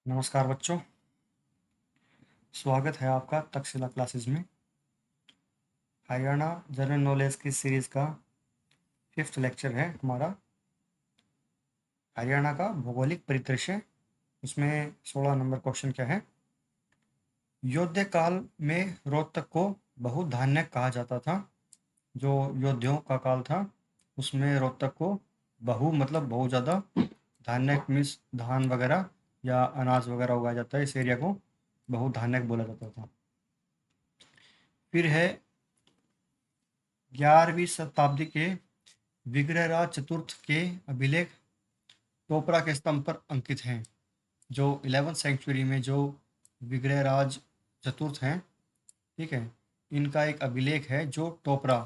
नमस्कार बच्चों, स्वागत है आपका तक्षशिला क्लासेस में। हरियाणा जनरल नॉलेज की सीरीज़ का 5th लेक्चर है हमारा, हरियाणा का भौगोलिक परिदृश्य। उसमें 16 नंबर क्वेश्चन क्या है। योद्ध काल में रोहतक को बहुधान्य कहा जाता था। जो योद्धियों का काल था उसमें रोहतक को बहु मतलब बहुत ज़्यादा, धान्य मीन्स धान वगैरह या अनाज वगैरह उगाया जाता है, इस एरिया को बहुधान्य बोला जाता था। फिर है 11वीं शताब्दी के विग्रहराज चतुर्थ के अभिलेख टोपरा के स्तंभ पर अंकित हैं। जो 11th सेंचुरी में जो विग्रहराज चतुर्थ हैं, ठीक है, इनका एक अभिलेख है जो टोपरा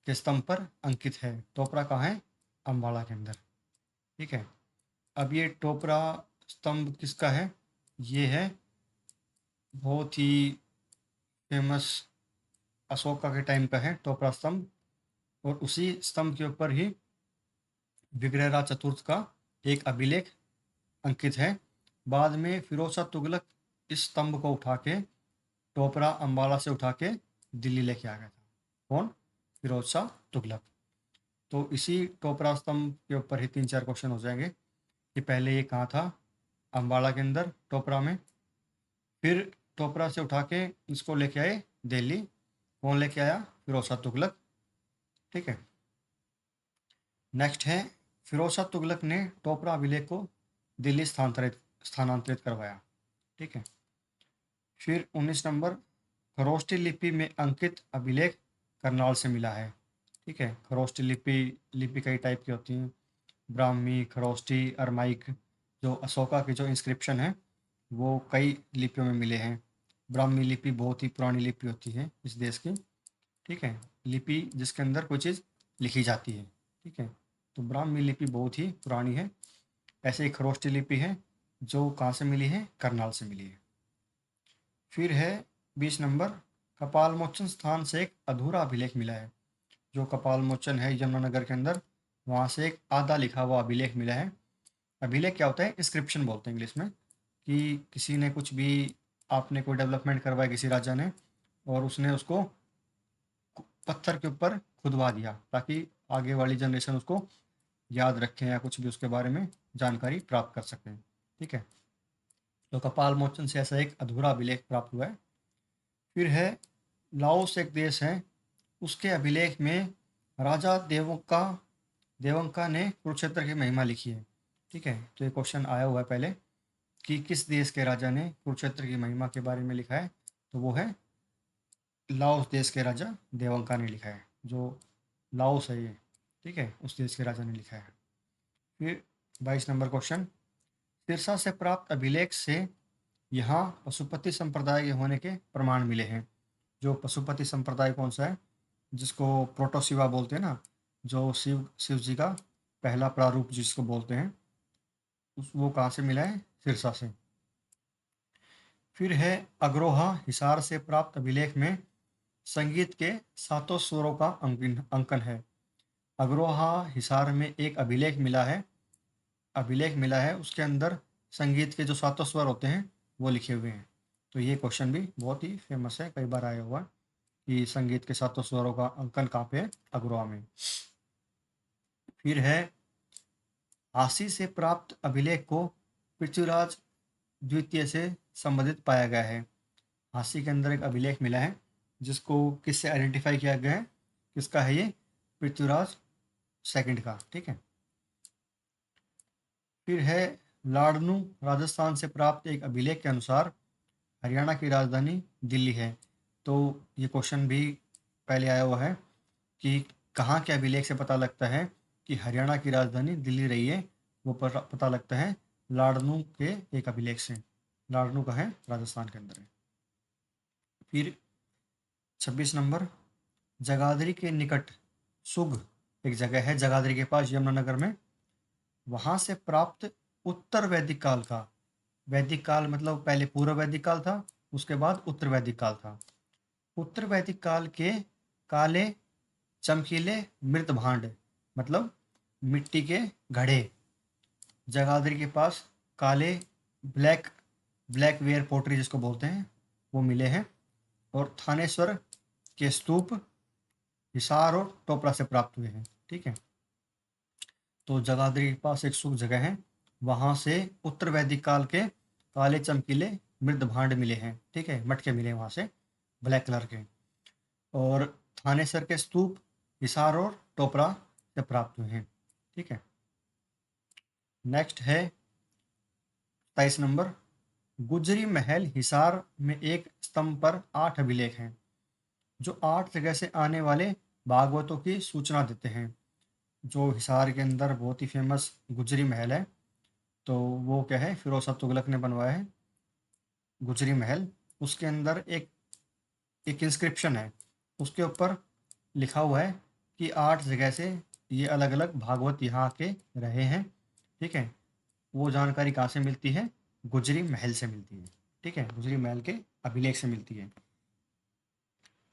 के स्तंभ पर अंकित है। टोपरा कहाँ है? अम्बाला के अंदर, ठीक है। अब ये टोपरा स्तंभ किसका है? ये है बहुत ही फेमस अशोका के टाइम का है टोपरा स्तंभ, और उसी स्तंभ के ऊपर ही विग्रहराज चतुर्थ का एक अभिलेख अंकित है। बाद में फिरोज शाह तुगलक इस स्तंभ को उठा के टोपरा अम्बाला से उठा के दिल्ली लेके आ गया था। कौन? फिरोज शाह तुगलक। तो इसी टोपरा स्तंभ के ऊपर ही 3-4 क्वेश्चन हो जाएंगे कि पहले ये कहाँ था? अम्बाला के अंदर टोपरा में। फिर टोपरा से उठा के इसको लेके आए दिल्ली। कौन लेके आया? फिरोज शाह तुगलक, ठीक है। नेक्स्ट है, फिरोज शाह तुगलक ने टोपरा अभिलेख को दिल्ली स्थानांतरित करवाया, ठीक है। फिर 19 नंबर, खरोष्टी लिपि में अंकित अभिलेख करनाल से मिला है, ठीक है। खरोष्टी लिपि कई टाइप की होती हैं, ब्राह्मी, खरोष्टी, अरमाइक। जो अशोका की जो इंस्क्रिप्शन है वो कई लिपियों में मिले हैं। ब्राह्मी लिपि बहुत ही पुरानी लिपि होती है इस देश की, ठीक है। लिपि जिसके अंदर कोई चीज़ लिखी जाती है, ठीक है। तो ब्राह्मी लिपि बहुत ही पुरानी है। ऐसे ही खरोष्टी लिपि है जो कहाँ से मिली है? करनाल से मिली है। फिर है 20 नंबर, कपाल मोचन स्थान से एक अधूरा अभिलेख मिला है। जो कपाल मोचन है यमुनानगर के अंदर, वहाँ से एक आधा लिखा हुआ अभिलेख मिला है। अभिलेख क्या होता है? इंस्क्रिप्शन बोलते हैं इंग्लिश में, कि किसी ने कुछ भी, आपने कोई डेवलपमेंट करवाया किसी राजा ने, और उसने उसको पत्थर के ऊपर खुदवा दिया ताकि आगे वाली जनरेशन उसको याद रखें या कुछ भी उसके बारे में जानकारी प्राप्त कर सकें, ठीक है। तो कपाल मोचन से ऐसा एक अधूरा अभिलेख प्राप्त हुआ है। फिर है लाओस एक देश है, उसके अभिलेख में राजा देवंका ने कुरुक्षेत्र की महिमा लिखी है, ठीक है। तो ये क्वेश्चन आया हुआ है पहले कि किस देश के राजा ने कुरुक्षेत्र की महिमा के बारे में लिखा है, तो वो है लाओस देश के राजा देवंका ने लिखा है। जो लाओस है ये, ठीक है, उस देश के राजा ने लिखा है। फिर 22 नंबर क्वेश्चन, सिरसा से प्राप्त अभिलेख से यहाँ पशुपति संप्रदाय के होने के प्रमाण मिले हैं। जो पशुपति संप्रदाय कौन सा है? जिसको प्रोटोशिवा बोलते हैं ना, जो शिव शिव जी का पहला प्रारूप जिसको बोलते हैं, वो कहाँ से मिला है? सिरसा से। फिर है अग्रोहा हिसार से प्राप्त अभिलेख में संगीत के सातों स्वरों का अंकन है। अग्रोहा हिसार में एक अभिलेख मिला है, उसके अंदर संगीत के जो सातों स्वर होते हैं वो लिखे हुए हैं। तो ये क्वेश्चन भी बहुत ही फेमस है, कई बार आया हुआ कि संगीत के सातों स्वरों का अंकन कहाँ पे है? अग्रोहा में। फिर है हासी से प्राप्त अभिलेख को पृथ्वीराज द्वितीय से संबंधित पाया गया है। हासी के अंदर एक अभिलेख मिला है जिसको किससे आइडेंटिफाई किया गया है? किसका है ये? पृथ्वीराज सेकंड का, ठीक है। फिर है लाडनू राजस्थान से प्राप्त एक अभिलेख के अनुसार हरियाणा की राजधानी दिल्ली है। तो ये क्वेश्चन भी पहले आया हुआ है कि कहाँ के अभिलेख से पता लगता है कि हरियाणा की राजधानी दिल्ली रही है? वो पता लगता है लाडनू के एक अभिलेख से। लाडनू का है? राजस्थान के अंदर है। फिर 26 नंबर, जगाधरी के निकट सुग एक जगह है, जगाधरी के पास यमुनानगर में, वहाँ से प्राप्त उत्तर वैदिक काल का, वैदिक काल मतलब पहले पूर्व वैदिक काल था, उसके बाद उत्तर वैदिक काल था। उत्तर वैदिक काल के काले चमकीले मृत भांड मतलब मिट्टी के घड़े, जगाधरी के पास काले ब्लैक ब्लैक वेयर पोट्री जिसको बोलते हैं वो मिले हैं, और थानेश्वर के स्तूप हिसार और टोपरा से प्राप्त हुए हैं। ठीक है, तो जगाधरी के पास एक सुख जगह है, वहां से उत्तर वैदिक काल के काले चमकीले मृद भांड मिले हैं। ठीक है, मटके मिले वहां से ब्लैक कलर के, और थानेसर के स्तूप हिसार और टोपरा से प्राप्त हुए हैं। ठीक है, नेक्स्ट है 27 नंबर। गुजरी महल हिसार में एक स्तंभ पर 8 अभिलेख हैं जो 8 जगह से आने वाले भागवतों की सूचना देते हैं। जो हिसार के अंदर बहुत ही फेमस गुजरी महल है, तो वो क्या है, फिरोज शाह तुगलक ने बनवाया है गुजरी महल। उसके अंदर एक एक इंस्क्रिप्शन है, उसके ऊपर लिखा हुआ है कि 8 जगह से ये अलग अलग भागवत यहाँ के रहे हैं। ठीक है, वो जानकारी कहाँ से मिलती है, गुजरी महल से मिलती है। ठीक है, गुजरी महल के अभिलेख से मिलती है।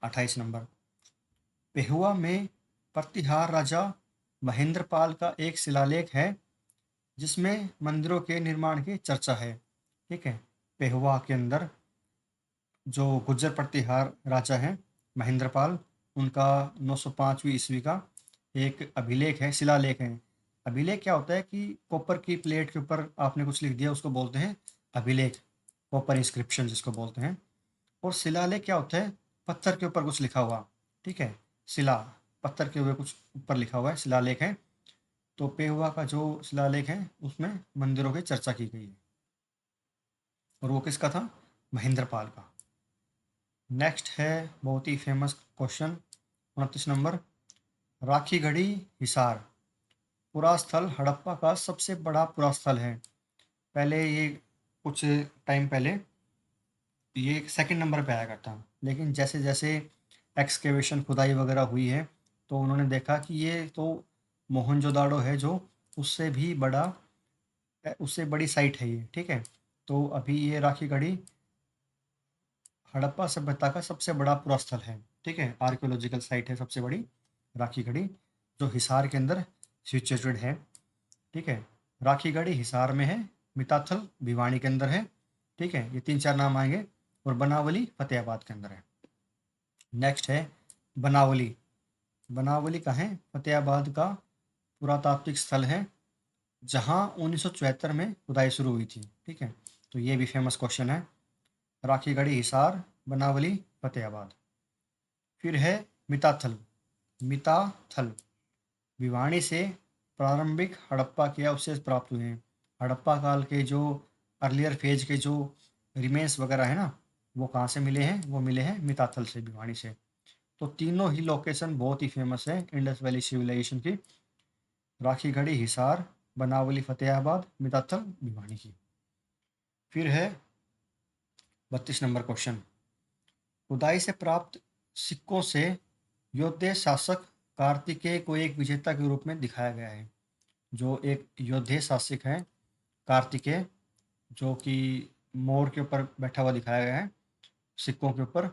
28 नंबर। पेहुआ में प्रतिहार राजा महेंद्रपाल का एक शिलालेख है जिसमें मंदिरों के निर्माण की चर्चा है। ठीक है, पेहुआ के अंदर जो गुज्जर प्रतिहार राजा हैं महेंद्रपाल, उनका 905वीं ईस्वी का एक अभिलेख है, शिलालेख है। अभिलेख क्या होता है कि कॉपर की प्लेट के ऊपर आपने कुछ लिख दिया, उसको बोलते हैं अभिलेख, कॉपर इंस्क्रिप्शन जिसको बोलते हैं। और शिलालेख क्या होता है, पत्थर के ऊपर कुछ लिखा हुआ। ठीक है, शिला, पत्थर के ऊपर कुछ ऊपर लिखा हुआ है, शिलालेख है। तो पेहुआ का जो शिलालेख है उसमें मंदिरों की चर्चा की गई है, और वो किसका था, महेंद्रपाल का। नेक्स्ट है बहुत ही फेमस क्वेश्चन 29 नंबर। राखीगढ़ी हिसार पुरास्थल हड़प्पा का सबसे बड़ा पुरास्थल है। पहले ये कुछ टाइम पहले ये सेकंड नंबर पे आया करता, लेकिन जैसे जैसे एक्सकेवेशन खुदाई वगैरह हुई है तो उन्होंने देखा कि ये तो मोहनजोदाड़ो है जो उससे भी बड़ा, उससे बड़ी साइट है ये। ठीक है, तो अभी ये राखीगढ़ी हड़प्पा सभ्यता का सबसे बड़ा पुरास्थल है। ठीक है, आर्कियोलॉजिकल साइट है सबसे बड़ी राखीगढ़ी, जो हिसार के अंदर सिचुएटेड है। ठीक है, राखीगढ़ी हिसार में है, मिताथल भिवानी के अंदर है। ठीक है, ये 3-4 नाम आएंगे, और बनावली फतेहाबाद के अंदर है। नेक्स्ट है बनावली। बनावली कहाँ है, फतेहाबाद का पुरातात्विक स्थल है जहाँ 1974 में खुदाई शुरू हुई थी। ठीक है, तो ये भी फेमस क्वेश्चन है। राखीगढ़ी हिसार, बनावली, फतेहाबाद। फिर है मिताथल। मिताथल भिवानी से प्रारंभिक हड़प्पा के अवशेष प्राप्त हुए हैं। हड़प्पा काल के जो अर्लियर फेज के जो रिमेन्स वगैरह है ना, वो कहाँ से मिले हैं, वो मिले हैं मिताथल से, भिवानी से। तो तीनों ही लोकेशन बहुत ही फेमस है इंडस वैली सिविलाइजेशन की, राखीगढ़ी हिसार, बनावली फतेहाबाद, मिताथल भिवानी की। फिर है 32 नंबर क्वेश्चन। खुदाई से प्राप्त सिक्कों से योद्धे शासक कार्तिकेय को एक विजेता के रूप में दिखाया गया है। जो एक योद्धे शासक हैं कार्तिकेय, जो कि मोर के ऊपर बैठा हुआ दिखाया गया है सिक्कों के ऊपर,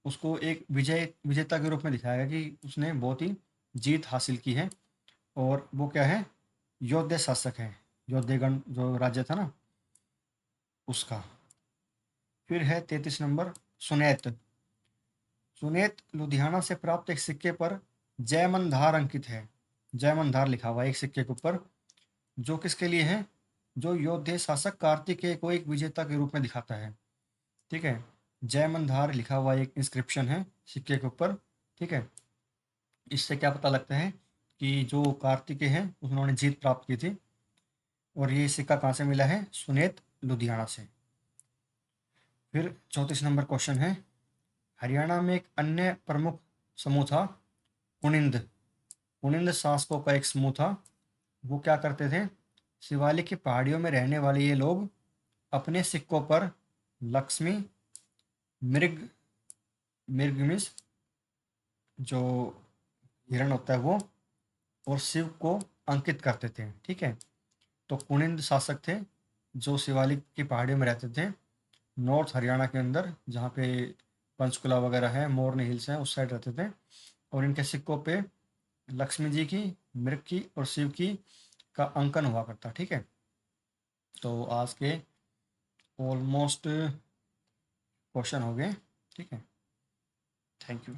उसको एक विजेता के रूप में दिखाया गया कि उसने बहुत ही जीत हासिल की है, और वो क्या है, योद्धे शासक है, योद्धेगण जो राज्य था ना उसका। फिर है 33 नंबर सुनेत। सुनेत लुधियाना से प्राप्त एक सिक्के पर जयमंधार अंकित है। जयमंधार लिखा हुआ है एक सिक्के के ऊपर, जो किसके लिए है, जो योद्धे शासक कार्तिकेय को एक विजेता के रूप में दिखाता है। ठीक है, जयमंधार लिखा हुआ एक इंस्क्रिप्शन है सिक्के के ऊपर। ठीक है, इससे क्या पता लगता है कि जो कार्तिकेय हैं उन्होंने जीत प्राप्त की थी, और ये सिक्का कहाँ से मिला है, सुनेत लुधियाना से। फिर 34 नंबर क्वेश्चन है। हरियाणा में एक अन्य प्रमुख समूह था कुनिंद। कुनिंद शासकों का एक समूह था। वो क्या करते थे, शिवालिक की पहाड़ियों में रहने वाले ये लोग अपने सिक्कों पर लक्ष्मी, मृग, मृगमिश जो हिरण होता है वो, और शिव को अंकित करते थे। ठीक है, तो कुनिंद शासक थे जो शिवालिक की पहाड़ियों में रहते थे, नॉर्थ हरियाणा के अंदर, जहाँ पे पंचकुला वगैरह है, मोरनी हिल्स हैं, उस साइड रहते थे। और इनके सिक्कों पे लक्ष्मी जी की, मृग की और शिव की का अंकन हुआ करता। ठीक है, तो आज के ऑलमोस्ट क्वेश्चन हो गए। ठीक है, थैंक यू।